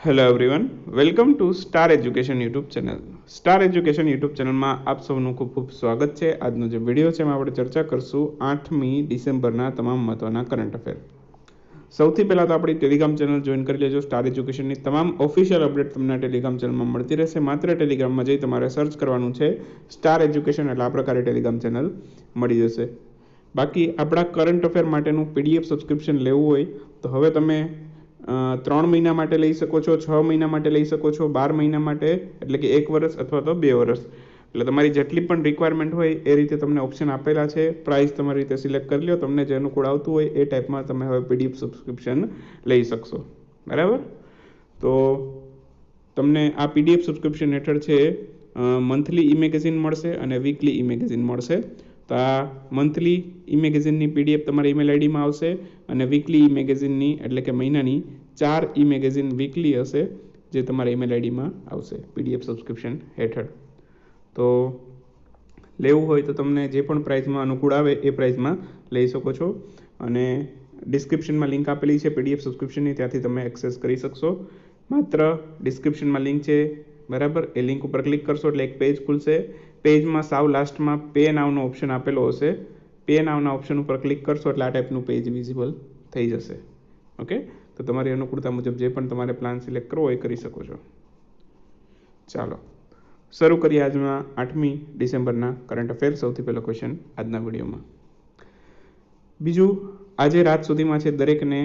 Hello everyone, welcome to star education YouTube channel. Star education YouTube ચેનલમાં આપ સૌનું ખૂબ ખૂબ સ્વાગત છે. આજનો જે વિડીયો છે એમાં આપણે ચર્ચા કરશું 8મી ડિસેમ્બરના તમામ મહત્વના કરંટ અફેર. સૌથી પહેલાં તો આપણી ટેલિગ્રામ ચેનલ જોઈન કરી લેજો. સ્ટાર એજ્યુકેશનની તમામ ઓફિશિયલ અપડેટ તમને ટેલિગ્રામ ચેનલમાં મળતી રહેશે. માત્ર ટેલિગ્રામમાં જઈ તમારે સર્ચ કરવાનું છે સ્ટાર એજ્યુકેશન, એટલે આ પ્રકારે ટેલિગ્રામ ચેનલ મળી જશે. બાકી આપણા કરંટ અફેર માટેનું પીડીએફ સબસ્ક્રિપ્શન લેવું હોય તો હવે તમે 3 મહિના માટે લઈ શકો છો, 6 મહિના માટે લઈ શકો છો, 12 મહિના માટે, એટલે કે 1 વર્ષ અથવા તો 2 વર્ષ. એટલે તમારી જેટલી પણ રિક્વાયરમેન્ટ હોય એ રીતે તમને ઓપ્શન આપેલા છે. પ્રાઇસ તમારી રીતે સિલેક્ટ કરી લો. તમને જે અનુકૂળ આવતું હોય એ ટાઈપમાં તમે હવે પીડીએફ સબસ્ક્રિપ્શન લઈ શકશો. બરાબર? તો તમને આ પીડીએફ સબસ્ક્રિપ્શન હેઠળ છે મંથલી ઈ મેગેઝિન મળશે અને વીકલી ઈ મેગેઝિન મળશે. તો આ મંથલી ઈ મેગેઝિનની પીડીએફ તમારી ઈમેલ આઈડીમાં આવશે અને વીકલી ઈ મેગેઝિનની એટલે કે મહિનાની 4 ઈ મેગેઝિન વીકલી હશે જે તમારા ઈમેલ આઈડીમાં આવશે પીડીએફ સબસ્ક્રિપ્શન હેઠળ. તો લેવું હોય તો તમને જે પણ પ્રાઇસમાં અનુકૂળ આવે એ પ્રાઇસમાં લઈ શકો છો. અને ડિસ્ક્રિપ્શનમાં લિંક આપેલી છે પીડીએફ સબસ્ક્રિપ્શનની, ત્યાંથી તમે એક્સેસ કરી શકશો. માત્ર ડિસ્ક્રિપ્શનમાં લિંક છે, બરાબર? એ લિંક ઉપર ક્લિક કરશો એટલે એક પેજ ખુલશે. પેજમાં સાવ લાસ્ટમાં પે નાવનો ઓપ્શન આપેલો હશે. પે નાવના ઓપ્શન ઉપર ક્લિક કરશો એટલે આ ટાઈપનું પેજ વિઝિબલ થઈ જશે. ઓકે, તો તમારી અનુકૂળતા મુજબ જે પણ તમારે પ્લાન સિલેક્ટ કરવો એ કરી શકો છો. ચાલો શરૂ કરીએ આજના 8મી ડિસેમ્બરના કરંટ અફેર. સૌથી પહેલો ક્વેશ્ચન આજના વિડીયોમાં. બીજું, આજે રાત સુધીમાં છે દરેકને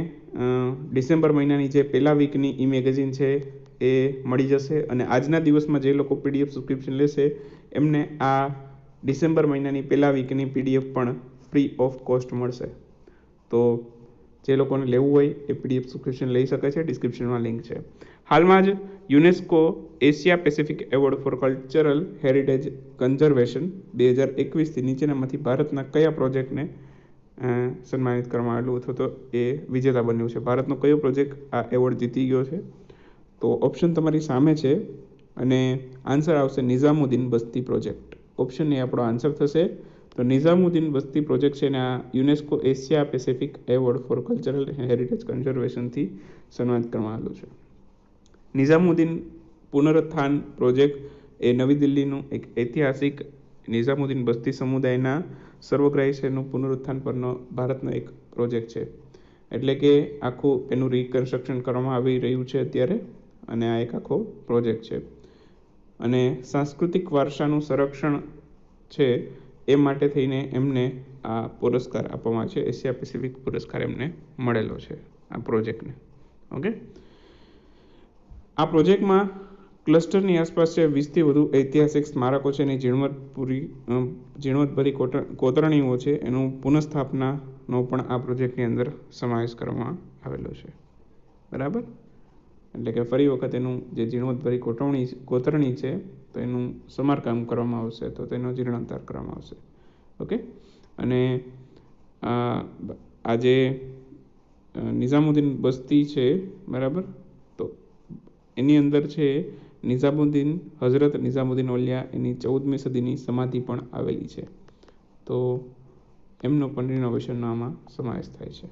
ડિસેમ્બર મહિનાની જે પહેલા વીકની ઈ મેગેઝિન છે એ મળી જશે. અને આજના દિવસમાં જે લોકો પીડીએફ સબસ્ક્રિપ્શન લેશે એમને આ ડિસેમ્બર મહિનાની પહેલા વીકની પીડીએફ પણ ફ્રી ઓફ કોસ્ટ મળશે. તો જે લોકોને લેવું હોય એ પીડીએફ સબસ્ક્રિપ્શન લઈ શકે છે. ડિસ્ક્રિપ્શનમાં લિંક છે. હાલમાં જ UNESCO Asia Pacific award for cultural heritage conservation 2021થી નીચેનામાંથી ભારતના કયા પ્રોજેક્ટને સન્માનિત કરવામાં આવેલું અથવા તો એ વિજેતા બન્યું છે? ભારતનો કયો પ્રોજેક્ટ આ એવોર્ડ જીતી ગયો છે? તો ઓપ્શન તમારી સામે છે અને આન્સર આવશે નિઝામુદ્દીન બસ્તી પ્રોજેક્ટ. ઓપ્શન એ આપણો આન્સર થશે. તો નિઝામુદ્દીન બસ્તી પ્રોજેક્ટ છે ને આ UNESCO Asia Pacific award for cultural heritage કન્ઝર્વેશનથી સન્માનિત કરવામાં આવેલું છે. નિઝામુદ્દીન પુનરુત્થાન પ્રોજેક્ટ એ નવી દિલ્હીનું એક ઐતિહાસિક નિઝામુદ્દીન બસ્તી સમુદાયના સર્વગ્રાહી શહેરનું પુનરુત્થાન પરનો ભારતનો એક પ્રોજેક્ટ છે. એટલે કે આખું એનું રિકન્સ્ટ્રક્શન કરવામાં આવી રહ્યું છે અત્યારે, અને આ એક આખો પ્રોજેક્ટ છે. અને સાંસ્કૃતિક વારસાનું સંરક્ષણ છે એ માટે થઈને એમને આ પુરસ્કાર આપવામાં આવે છે. એશિયા પેસિફિક પુરસ્કાર એમને મળેલો છે આ પ્રોજેક્ટને. ઓકે, આ પ્રોજેક્ટમાં ક્લસ્ટરની આસપાસ છે 20થી વધુ ઐતિહાસિક સ્મારકો છે એની ઝીણવટભરી કોતરણીઓ છે એનું પુનઃસ્થાપનાનો પણ આ પ્રોજેક્ટની અંદર સમાવેશ કરવામાં આવેલો છે. બરાબર? એટલે કે ફરી વખત એનું જે ઝીણવટભરી કોતરણી છે તો એનું સમારકામ કરવામાં આવશે, તો તેનો જીર્ણોદ્ધાર કરવામાં આવશે. ઓકે, અને આ જે નિઝામુદ્દીન બસ્તી છે, બરાબર, તો એની અંદર છે નિઝામુદ્દીન હઝરત નિઝામુદ્દીન ઓલિયા એની 14મી સદીની સમાધિ પણ આવેલી છે. તો એમનો પણ રિનોવેશનનો આમાં સમાવેશ થાય છે.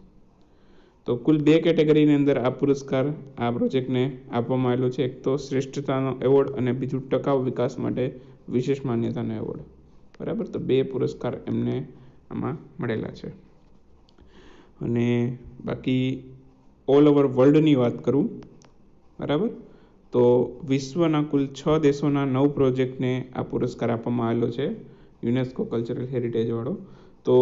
તો કુલ 2 કેટેગરીની અંદર આ પુરસ્કાર આ પ્રોજેક્ટને આપવામાં આવેલો છે. એક તો શ્રેષ્ઠતાનો એવોર્ડ અને બીજું ટકાઉ વિકાસ માટે વિશેષ માન્યતાનો એવોર્ડ. બરાબર? તો 2 પુરસ્કાર એમને આમાં મળેલા છે. અને બાકી ઓલ ઓવર વર્લ્ડની વાત કરું, બરાબર, તો વિશ્વના કુલ 6 દેશોના 9 પ્રોજેક્ટને આ પુરસ્કાર આપવામાં આવેલો છે યુનેસ્કો કલ્ચરલ હેરિટેજવાળો. તો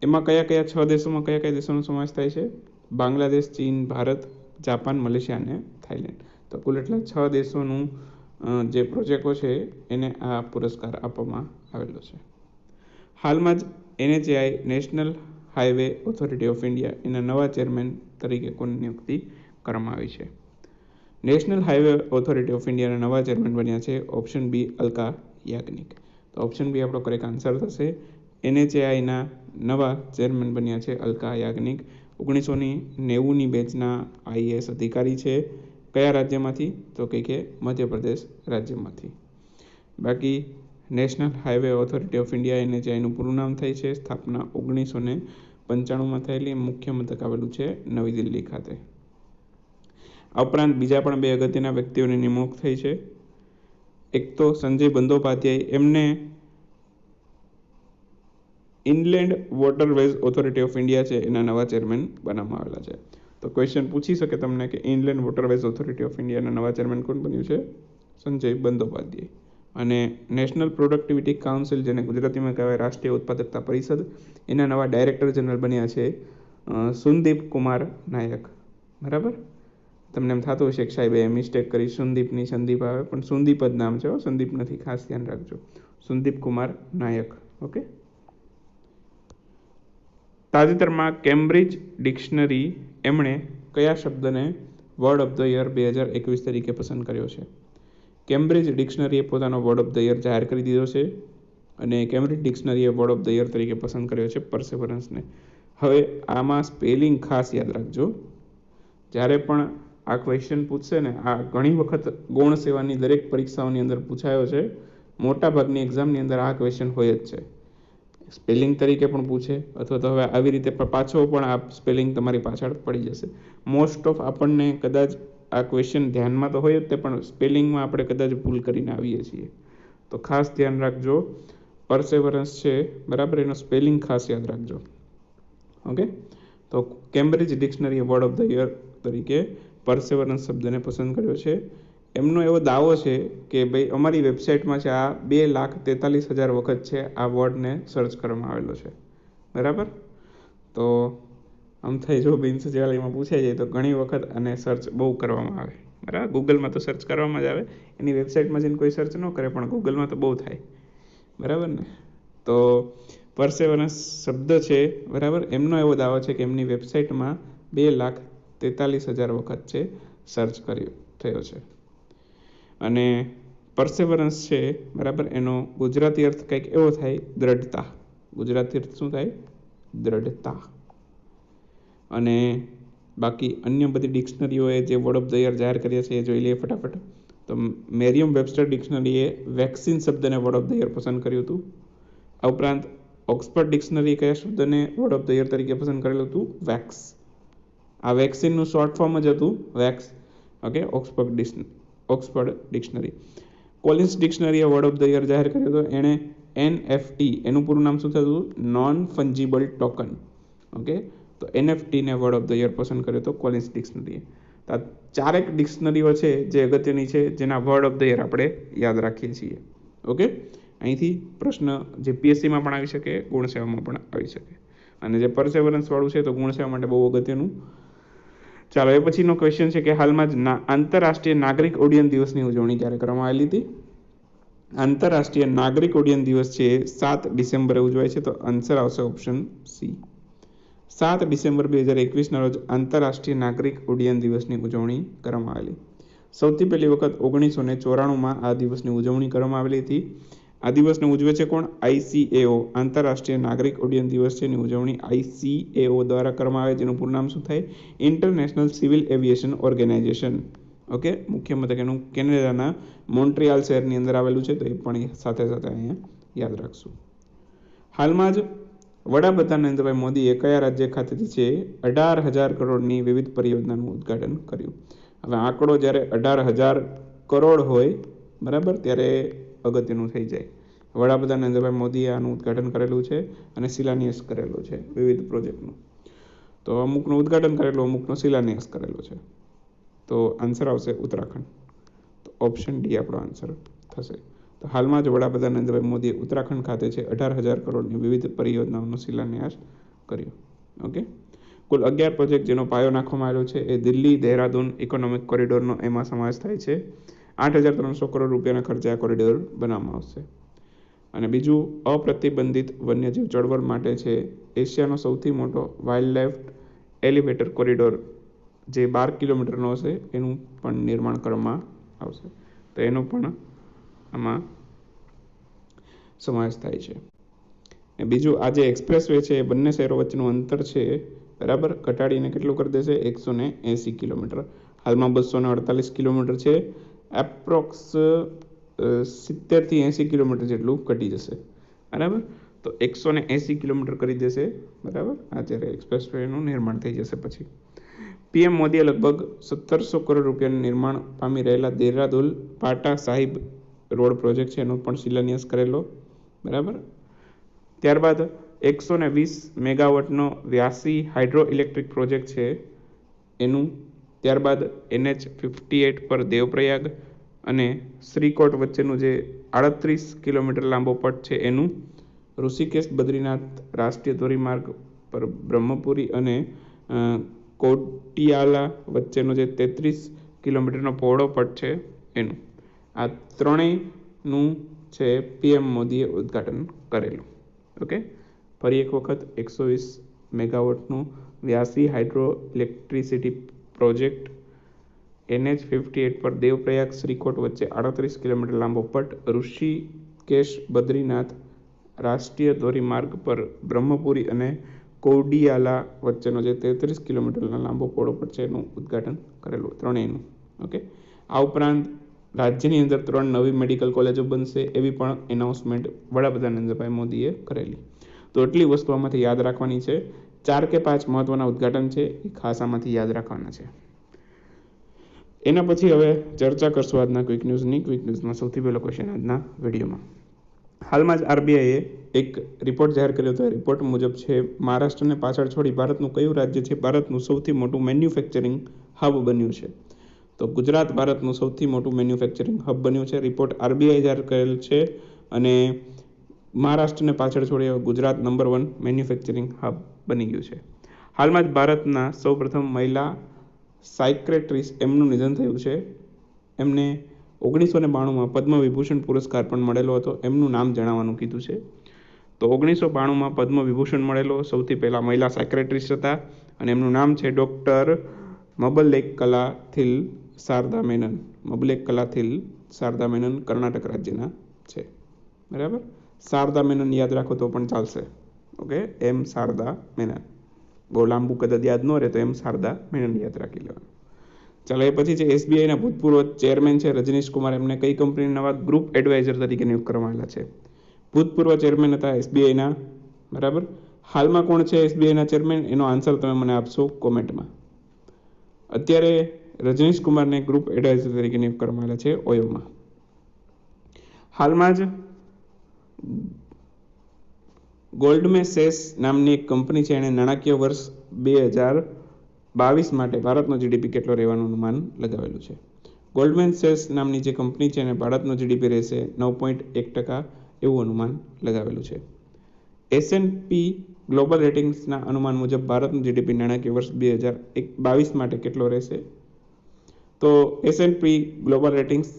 એમાં કયા 6 દેશોમાં કયા દેશોનો સમાવેશ થાય છે? બાંગ્લાદેશ, ચીન, ભારત, જાપાન, મલેશિયા અને થાઈલેન્ડ. તો કુલ એટલા 6 દેશોનું જે પ્રોજેક્ટો છે એને આ પુરસ્કાર આપવામાં આવેલો છે. હાલમાં જ NHAI national highway authority of India એના નવા ચેરમેન તરીકે કોની નિયુક્તિ કરવામાં આવી છે? નેશનલ હાઈવે ઓથોરિટી ઓફ ઇન્ડિયાના નવા ચેરમેન બન્યા છે ઓપ્શન બી અલકા યાજ્ઞિક. તો ઓપ્શન બી આપણો કરેક્ટ આન્સર થશે. NHAIના નવા ચેરમેન બન્યા છે અલકા યાજ્ઞિક. 1990ની બેચના IAS અધિકારી છે. કયા રાજ્યમાંથી? તો કે મધ્યપ્રદેશ રાજ્યમાંથી. બાકી national highway authority of India NHAIનું પૂરું નામ થાય છે સ્થાપના 1995માં થયેલી. મુખ્ય મથક આવેલું છે નવી દિલ્હી ખાતે. આ ઉપરાંત બીજા પણ 2 અગત્યના વ્યક્તિઓની નિમણૂક થઈ છે. એક તો સંજય બંદોપાધ્યાય, એમને inland waterways authority of India છે એના નવા ચેરમેન બનાવવામાં આવેલા છે. તો ક્વેશ્ચન પૂછી શકે તમને કે ઇનલેન્ડ વોટરવેઝ ઓથોરિટી ઓફ ઇન્ડિયાના નવા ચેરમેન કોણ બન્યું છે? સંજય બંદોપાધ્યાય. અને નેશનલ પ્રોડક્ટિવિટી કાઉન્સિલ, જેને ગુજરાતીમાં કહેવાય રાષ્ટ્રીય ઉત્પાદકતા પરિષદ, એના નવા ડાયરેક્ટર જનરલ બન્યા છે સુનદીપ કુમાર નાયક. બરાબર, તમને એમ થતું હશે કે સાહેબે મિસ્ટેક કરી, સુનદીપની સંદીપ આવે, પણ સુનદીપ જ નામ છે, સંદીપ નથી, ખાસ ધ્યાન રાખજો. સુનદીપ કુમાર નાયક. ઓકે. તાજેતરમાં કેમ્બ્રિજ ડિક્શનરી એમણે કયા શબ્દને વર્ડ ઓફ ધ યર 2021 તરીકે પસંદ કર્યો છે? કેમ્બ્રિજ ડિક્શનરીએ પોતાનો વર્ડ ઓફ ધ યર જાહેર કરી દીધો છે અને કેમ્બ્રિજ ડિક્શનરીએ વર્ડ ઓફ ધ યર તરીકે પસંદ કર્યો છે પરસેવરન્સને. હવે આમાં સ્પેલિંગ ખાસ યાદ રાખજો. જ્યારે પણ આ ક્વેશ્ચન પૂછશે ને, આ ઘણી વખત ગૌણ સેવાની દરેક પરીક્ષાઓની અંદર પૂછાયો છે. મોટાભાગની એક્ઝામની અંદર આ ક્વેશ્ચન હોય જ છે. સ્પેલિંગ તરીકે પણ પૂછે, અથવા તો હવે આવી રીતે પાછો પણ આ સ્પેલિંગ તમારી પાછળ પડી જશે. મોસ્ટ ઓફ આપણને કદાચ આ ક્વેશ્ચન ધ્યાનમાં તો હોય જ તે, પણ સ્પેલિંગમાં આપણે કદાચ ભૂલ કરીને આવીએ છીએ. તો ખાસ ધ્યાન રાખજો, પરસેવરન્સ છે, બરાબર, એનો સ્પેલિંગ ખાસ યાદ રાખજો. ઓકે. તો કેમ્બ્રિજ ડિક્શનરીએ વર્ડ ઓફ ધ યર તરીકે પરસેવરન્સ શબ્દને પસંદ કર્યો છે. એમનો એવો દાવો છે કે ભાઈ અમારી વેબસાઇટમાં છે આ 2,43,000 વખત છે આ વર્ડને સર્ચ કરવામાં આવેલો છે. બરાબર. તો આમ થાય, જો બિનસચિવાલયમાં પૂછાઈ જાય તો ઘણી વખત આને સર્ચ બહુ કરવામાં આવે. બરાબર, ગૂગલમાં તો સર્ચ કરવામાં જ આવે, એની વેબસાઇટમાં જઈને કોઈ સર્ચ ન કરે, પણ ગૂગલમાં તો બહુ થાય. બરાબર ને. તો પરસેવરન્સ શબ્દ છે, બરાબર, એમનો એવો દાવો છે કે એમની વેબસાઇટમાં 2,43,000 વખત છે સર્ચ થયો છે. અને પરસેવરન્સ છે, બરાબર, એનો ગુજરાતી અર્થ કંઈક એવો થાય, દ્રઢતા. ગુજરાતી અર્થ શું થાય? દ્રઢતા. અને બાકી અન્ય બધી ડિક્શનરીઓએ જે વર્ડ ઓફ ધ યર જાહેર કર્યા છે એ જોઈ લઈએ ફટાફટ. તો મેરિયમ વેબસ્ટર ડિક્શનરીએ વેક્સિન શબ્દને વર્ડ ઓફ ધ યર પસંદ કર્યું હતું. આ ઉપરાંત ઓક્સફર્ડ ડિક્શનરી કયા શબ્દને વર્ડ ઓફ ધ યર તરીકે પસંદ કરેલું હતું? વેક્સ. આ વેક્સિનનું શોર્ટ ફોર્મ જ હતું vax. Okay. Oxford dictionary. Collins ડિક્શનરીએ વર્ડ ઓફ ધ યર જાહેર કર્યો હતો. એણે NFT, એનું પૂરું નામ શું થતું? Non fungible token. ઓકે. તો NFTને વર્ડ ઓફ ધ યર પસંદ કર્યો હતો કોલિન્સ ડિક્શનરીએ. તો આ 4 ડિક્શનરીઓ છે જે અગત્યની છે, જેના વર્ડ ઓફ ધ યર આપણે યાદ રાખીએ છીએ. ઓકે. અહીંથી પ્રશ્ન Gpscમાં પણ આવી શકે, ગુણ સેવામાં પણ આવી શકે. અને જે પરસેવરન્સ વાળું છે તો ગુણ સેવા માટે બહુ અગત્યનું. ચાલો, એ પછીનો ક્વેશ્ચન છે કે હાલમાં જ આંતરરાષ્ટ્રીય નાગરિક ઉડ્ડયન દિવસની ઉજવણી ક્યારે કરવામાં આવેલી હતી? આંતરરાષ્ટ્રીય નાગરિક ઉડ્ડયન દિવસ છે 7 ડિસેમ્બરે ઉજવાય છે. તો આન્સર આવશે ઓપ્શન સી. 7 ડિસેમ્બર 2021ના રોજ આંતરરાષ્ટ્રીય નાગરિક ઉડ્ડયન દિવસની ઉજવણી કરવામાં આવેલી. સૌથી પહેલી વખત 1994માં આ દિવસની ઉજવણી કરવામાં આવેલી હતી. આ દિવસને ઉજવે છે કોણ? ICAO, આંતરરાષ્ટ્રીય નાગરિક ઉડ્ડયન દિવસ છે એની ઉજવણી ICAO દ્વારા કરવામાં આવે, જેનું પૂરું નામ શું થાય? International civil aviation organisation. Okay. મુખ્ય મથક એનું કેનેડાના મોન્ટ્રિયાલ શહેરની અંદર આવેલું છે, તો એ પણ સાથે સાથે અહીંયા યાદ રાખશું. હાલમાં જ વડાપ્રધાન નરેન્દ્રભાઈ મોદીએ કયા રાજ્ય ખાતેથી છે 18,000 કરોડની વિવિધ પરિયોજનાનું ઉદ્ઘાટન કર્યું? હવે આંકડો જ્યારે 18,000 કરોડ હોય, બરાબર, ત્યારે અગત્યનું થઈ જાય. વડાપ્રધાન નરેન્દ્રભાઈ મોદીએ આનું ઉદ્ઘાટન કરેલું છે અને શિલાન્યાસ કરેલો છે વિવિધ પ્રોજેક્ટનું. તો અમુકનું ઉદ્ઘાટન કરેલું, અમુકનો શિલાન્યાસ કરેલો છે. તો આન્સર આવશે ઉત્તરાખંડ. તો ઓપ્શન ડી આપણો આન્સર થશે. તો હાલમાં જ વડાપ્રધાન નરેન્દ્રભાઈ મોદીએ ઉત્તરાખંડ ખાતે છે 18,000 કરોડની વિવિધ પરિયોજનાઓનો શિલાન્યાસ કર્યો. ઓકે. કુલ 11 પ્રોજેક્ટ જેનો પાયો નાખવામાં આવ્યો છે એ દિલ્હી દહેરાદૂન ઇકોનોમિક કોરિડોરનો એમાં સમાવેશ થાય છે. 8,300 કરોડ રૂપિયાના ખર્ચે આ કોરિડોર બનાવવામાં આવશે. અને બીજું, અપ્રતિબંધિત વન્યજીવ ચળવળ માટે છે એશિયાનો સૌથી મોટો વાઇલ્ડ લાઇફ એલિવેટર કોરિડોર, જે 12 કિલોમીટરનો હશે, એનું પણ નિર્માણ કરવામાં આવશે. તો એનો પણ આમાં સમાવેશ થાય છે. બીજું, આ જે એક્સપ્રેસ વે છે એ બંને શહેરો વચ્ચેનું અંતર છે, બરાબર, ઘટાડીને કેટલું કરી દેશે? 180 કિલોમીટર. હાલમાં 248 કિલોમીટર છે. એપ્રોક્સ 70થી 80 કિલોમીટર જેટલું ઘટી જશે. બરાબર. તો 180 કિલોમીટર કરી દેશે. બરાબર. આ જ્યારે એક્સપ્રેસ વેનું નિર્માણ થઈ જશે પછી. પીએમ મોદીએ લગભગ 1700 કરોડ રૂપિયાનું નિર્માણ પામી રહેલા દેહરાદૂન પાટા સાહિબ રોડ પ્રોજેક્ટ છે એનો પણ શિલાન્યાસ કરેલો, બરાબર. ત્યારબાદ 120 મેગાવોટનો વ્યાસી હાઇડ્રો ઇલેક્ટ્રિક પ્રોજેક્ટ છે એનું. ત્યારબાદ NH-58 પર દેવપ્રયાગ અને શ્રીકોટ વચ્ચેનું જે 38 કિલોમીટર લાંબો પટ છે એનું. ઋષિકેશ બદ્રીનાથ રાષ્ટ્રીય ધોરીમાર્ગ પર બ્રહ્મપુરી અને કોટિયાલા વચ્ચેનો જે 33 કિલોમીટરનો પહોળો પટ છે એનું. આ ત્રણેયનું છે પીએમ મોદીએ ઉદ્ઘાટન કરેલું. ઓકે, ફરી એક વખત 120 મેગાવોટનું વ્યાસી હાઇડ્રો ઇલેક્ટ્રિસિટી પ્રોજેક્ટ, NH-58 પર દેવપ્રયાગ શ્રીકોટ વચ્ચે 38 કિલોમીટર લાંબો પટ, ઋષિકેશ બદ્રીનાથ રાષ્ટ્રીય ધોરીમાર્ગ પર બ્રહ્મપુરી અને કોડિયાલા વચ્ચેનો જે 33 કિલોમીટરના લાંબો પહોળો પટ છે એનું ઉદ્ઘાટન કરેલું, ત્રણેયનું. ઓકે, આ ઉપરાંત રાજ્યની અંદર 3 નવી મેડિકલ કોલેજો બનશે એવી પણ એનાઉન્સમેન્ટ વડાપ્રધાન નરેન્દ્રભાઈ મોદીએ કરેલી. તો એટલી વસ્તુ આમાંથી યાદ રાખવાની છે. 4 કે 5 મહત્વના ઉદ્ઘાટન છે એ ખાસ આમાંથી યાદ રાખવાના છે. એના પછી હવે ચર્ચા કરશું આજના ક્વિક ન્યૂઝની. ક્વિક ન્યૂઝમાં સૌથી પહેલો ક્વેશ્ચન આજના વિડીયોમાં. હાલમાં જ RBIએ એક રિપોર્ટ જાહેર કર્યો હતો. રિપોર્ટ મુજબ છે મહારાષ્ટ્રને પાછળ છોડી ભારતનું કયું રાજ્ય છે ભારતનું સૌથી મોટું મેન્યુફેક્ચરિંગ હબ બન્યું છે? તો ગુજરાત ભારતનું સૌથી મોટું મેન્યુફેક્ચરિંગ હબ બન્યું છે. રિપોર્ટ RBI જાહેર કરેલ છે અને મહારાષ્ટ્રને પાછળ છોડી ગુજરાત નંબર 1 મેન્યુફેક્ચરિંગ હબ બની ગયું છે. હાલમાં જ ભારતના સૌપ્રથમ મહિલા સાયક્રેટ્રિસ્ટ એમનું નિધન થયું છે. એમને 1992માં પદ્મ વિભૂષણ પુરસ્કાર પણ મળેલો હતો. એમનું નામ જણાવવાનું કીધું છે. તો 1992માં પદ્મ વિભૂષણ મળેલો સૌથી પહેલા મહિલા સાયક્રેટ્રિસ્ટ હતા અને એમનું નામ છે ડૉક્ટર મબલેકલાથિલ શારદા મેનન. મબલેકલાથિલ શારદા મેનન કર્ણાટક રાજ્યના છે, બરાબર. શારદા મેનન યાદ રાખો તો પણ ચાલશે. ઓકે, એમ શારદા મેનન. બહુ લાંબુ કદાચ યાદ ન રહે તો એમ શારદા મેનન યાદ રાખી લેવાનું. ચાલો, એ પછી છે SBIના ભૂતપૂર્વ ચેરમેન છે રજનીશ કુમાર. એમને કઈ કંપનીના નવા ગ્રુપ એડવાઇઝર તરીકે નિયુક્ત કરવામાં આવેલા છે? ભૂતપૂર્વ ચેરમેન હતા SBIના, બરાબર. હાલમાં કોણ છે SBIના ચેરમેન? એનો આન્સર તમે મને આપશો કોમેન્ટમાં. અત્યારે રજનીશ કુમારને ગ્રુપ એડવાઇઝર તરીકે નિયુક્ત કરવામાં આવેલા છે ઓયોમાં. હાલમાં જ ગોલ્ડમેન સેસ નામની એક કંપની છે એણે નાણાકીય વર્ષ 2022 માટે ભારતનો GDP કેટલો રહેવાનું અનુમાન લગાવેલું છે? ગોલ્ડમેન સેસ નામની જે કંપની છે એને ભારતનો GDP રહેશે 9.1% એવું અનુમાન લગાવેલું છે. S&P ગ્લોબલ રેટિંગ્સના અનુમાન મુજબ ભારતનું GDP નાણાકીય વર્ષ 2022 માટે કેટલો રહેશે? તો S&P ગ્લોબલ રેટિંગ્સ,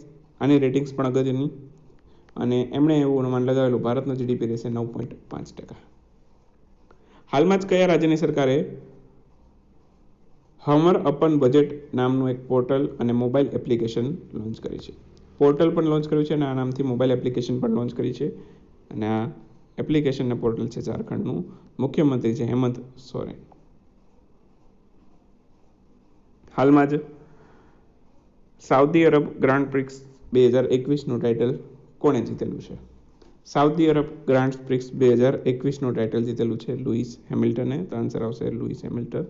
આની રેટિંગ્સ પણ અગત્યની, અને એમણે એવું અનુમાન લગાવેલું ભારતનો GDP રહેશે 9.5%. હાલમાં જ કયા રાજ્યની સરકારે હમર અપન બજેટ નામનું એક પોર્ટલ અને મોબાઈલ એપ્લિકેશન લોન્ચ કરી છે? પોર્ટલ પણ લોન્ચ કર્યું છે અને આ નામથી મોબાઈલ એપ્લિકેશન પણ લોન્ચ કરી છે. અને આ એપ્લિકેશનના પોર્ટલ છે ઝારખંડનું. મુખ્યમંત્રી છે હેમંત સોરેન. હાલમાં જ સાઉદી અરબ ગ્રાન્ડ પ્રિક્સ 2021નું ટાઇટલ કોણે જીતેલું છે? સાઉદી અરબ ગ્રાન્ડ પ્રિક્સ 2021નું ટાઇટલ જીતેલું છે લુઈસ હેમિલ્ટને. તો આન્સર આવશે લુઈસ હેમિલ્ટન.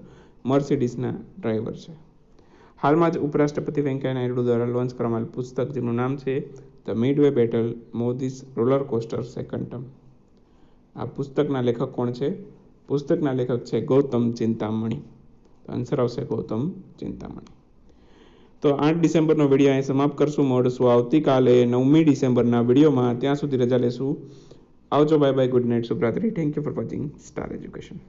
મર્સિડીઝના ડ્રાઈવર છે. હાલમાં જ ઉપરાષ્ટ્રપતિ વેંકૈયા નાયડુ દ્વારા લોન્ચ કરવામાં આવેલ પુસ્તક જેનું નામ છે the midway battle Modi's roller coaster second term. આ પુસ્તકના લેખક કોણ છે? પુસ્તકના લેખક છે ગૌતમ ચિંતામણી. આન્સર આવશે ગૌતમ ચિંતામણી. તો 8 ડિસેમ્બરનો વિડીયો અહીં સમાપ્ત કરશું. મળશું આવતીકાલે 9મી ડિસેમ્બરના વિડીયોમાં. ત્યાં સુધી રજા લેશું. આવજો, બાય બાય, ગુડ નાઇટ, શુભરાત્રી. Thank you for watching star education.